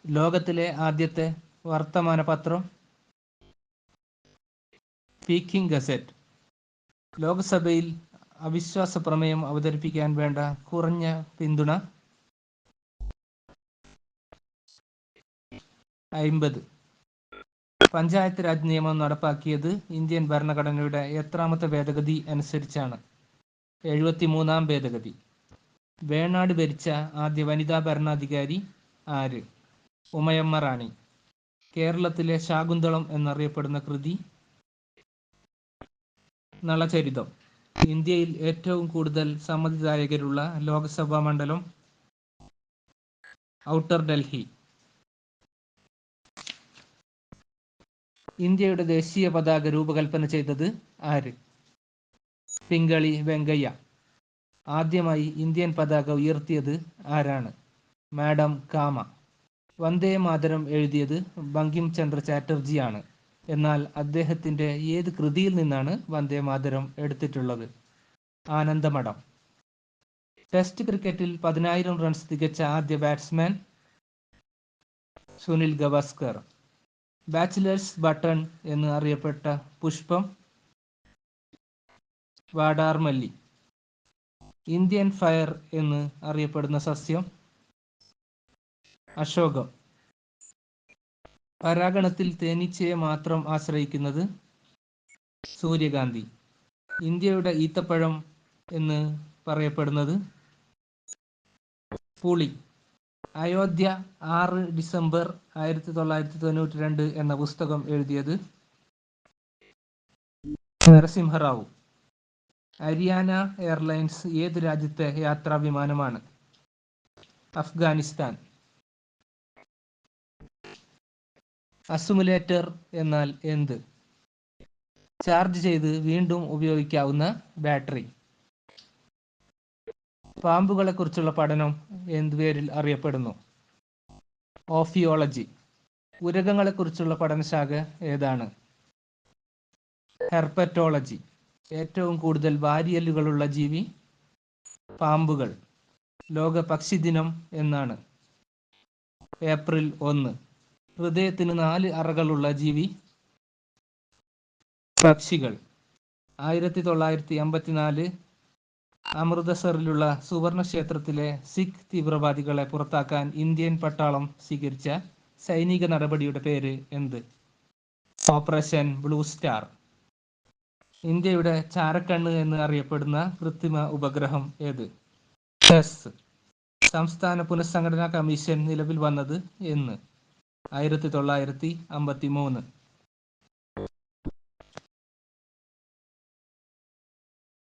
ലോകത്തിലെ ആദ്യത്തെ വർത്തമാന പത്രം പീക്കിംഗ് ഗസറ്റ്. ലോക്സഭയിൽ അവിശ്വാസ പ്രമേയം അവതരിപ്പിക്കാൻ വേണ്ട കുറഞ്ഞ പിന്തുണ 50. പഞ്ചായത്ത് രാജ് നിയമം നടപ്പാക്കിയത് ഇന്ത്യൻ ഭരണഘടനയുടെ എത്രാമത്തെ ഭേദഗതി അനുസരിച്ചാണ്? 73-ാം ഭേദഗതി. വേണാട് ഭരിച്ച ആദ്യ വനിതാ ഭരണാധികാരി ആര്? ഉമയമ്മ റാണി. കേരളത്തിലെ ശാകുന്തളം എന്നറിയപ്പെടുന്ന കൃതി നളചരിതം. ഇന്ത്യയിൽ ഏറ്റവും കൂടുതൽ സമ്മതിദായകരുള്ള ലോക്സഭാ മണ്ഡലം ഔട്ടർ ഡൽഹി. ഇന്ത്യയുടെ ദേശീയ പതാക രൂപകൽപ്പന ചെയ്തത് ആര്? പിംഗളി വെങ്കയ്യ. ആദ്യമായി ഇന്ത്യൻ പതാക ഉയർത്തിയത് ആരാണ്? മാഡം കാമ. വന്ദേ മാതരം എഴുതിയത് ബങ്കിം ചന്ദ്ര ചാറ്റർജിയാണ്. എന്നാൽ അദ്ദേഹത്തിൻ്റെ ഏത് കൃതിയിൽ നിന്നാണ് വന്ദേ മാതരം എടുത്തിട്ടുള്ളത്? ആനന്ദമഠം. ടെസ്റ്റ് ക്രിക്കറ്റിൽ 10,000 റൺസ് തികച്ച ആദ്യ batsman Sunil Gavaskar. Bachelors button എന്ന് അറിയപ്പെട്ട പുഷ്പം വാടാർമല്ലി. ഇന്ത്യൻ ഫയർ എന്ന് അറിയപ്പെടുന്ന സസ്യം അശോകം. പരാഗണത്തിൽ തേനീച്ചയെ മാത്രം ആശ്രയിക്കുന്നത് സൂര്യകാന്തി. ഇന്ത്യയുടെ ഈത്തപ്പഴം എന്ന് പറയപ്പെടുന്നത് പുളി. അയോധ്യ 6 ഡിസംബർ 1992 എന്ന പുസ്തകം എഴുതിയത് നരസിംഹറാവു. ഹരിയാന എയർലൈൻസ് ഏത് രാജ്യത്തെ യാത്രാ വിമാനമാണ്? അഫ്ഗാനിസ്ഥാൻ. അസുമുലേറ്റർ എന്നാൽ എന്ത്? ചാർജ് ചെയ്ത് വീണ്ടും ഉപയോഗിക്കാവുന്ന ബാറ്ററി. പാമ്പുകളെക്കുറിച്ചുള്ള പഠനം എന്ത് പേരിൽ അറിയപ്പെടുന്നു? ഓഫിയോളജി. ഉരഗങ്ങളെക്കുറിച്ചുള്ള പഠനശാഖ ഏതാണ്? ഹെർപ്പറ്റോളജി. ഏറ്റവും കൂടുതൽ വാരിയെല്ലുകളുള്ള ജീവി? പാമ്പുകൾ. ലോക പക്ഷിദിനം എന്നാണ്? ഏപ്രിൽ 1. ഹൃദയത്തിന് 4 അറകളുള്ള ജീവി? പക്ഷികൾ. 1954 അമൃതസറിലുള്ള സുവർണ ക്ഷേത്രത്തിലെ സിഖ് തീവ്രവാദികളെ പുറത്താക്കാൻ ഇന്ത്യൻ പട്ടാളം സ്വീകരിച്ച സൈനിക നടപടിയുടെ പേര് എന്ത്? Operation blue star. ഇന്ത്യയുടെ ചാരക്കണ്ണ് എന്ന് അറിയപ്പെടുന്ന കൃത്രിമ ഉപഗ്രഹം ഏത്? ടെസ്. സംസ്ഥാന പുനഃസംഘടനാ കമ്മീഷൻ നിലവിൽ വന്നത് എന്ന്? 1953.